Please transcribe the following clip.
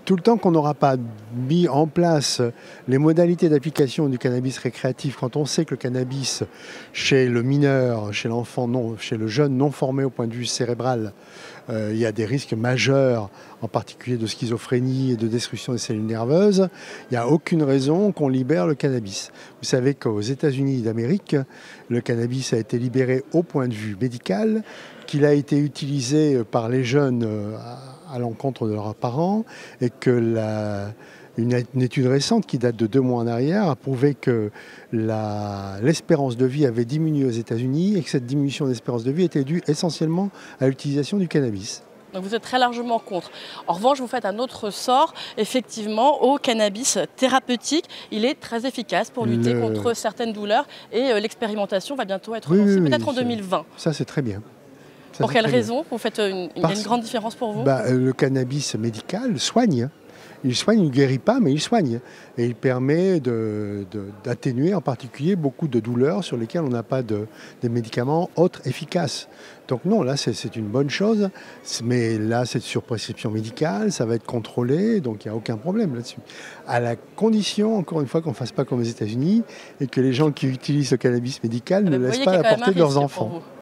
Tout le temps qu'on n'aura pas mis en place les modalités d'application du cannabis récréatif, quand on sait que le cannabis, chez le mineur, chez l'enfant, non, chez le jeune non formé au point de vue cérébral, il y a des risques majeurs, en particulier de schizophrénie et de destruction des cellules nerveuses, il n'y a aucune raison qu'on libère le cannabis. Vous savez qu'aux États-Unis d'Amérique, le cannabis a été libéré au point de vue médical, qu'il a été utilisé par les jeunes à l'encontre de leurs parents et que une étude récente qui date de 2 mois en arrière a prouvé que l'espérance de vie avait diminué aux États-Unis et que cette diminution d'espérance de vie était due essentiellement à l'utilisation du cannabis. Donc vous êtes très largement contre. En revanche, vous faites un autre sort, effectivement, au cannabis thérapeutique. Il est très efficace pour lutter contre certaines douleurs et l'expérimentation va bientôt être lancée, peut-être en 2020. Ça, c'est très bien. Pour quelle raison vous faites il y a une grande différence pour vous? Le cannabis médical soigne. Il soigne, il ne guérit pas, mais il soigne. Et il permet d'atténuer en particulier beaucoup de douleurs sur lesquelles on n'a pas de médicaments autres efficaces. Donc non, là c'est une bonne chose, mais là c'est sur prescription médicale, ça va être contrôlé, donc il n'y a aucun problème là-dessus. À la condition, encore une fois, qu'on ne fasse pas comme aux États-Unis et que les gens qui utilisent le cannabis médical ne laissent pas à la portée de leurs enfants.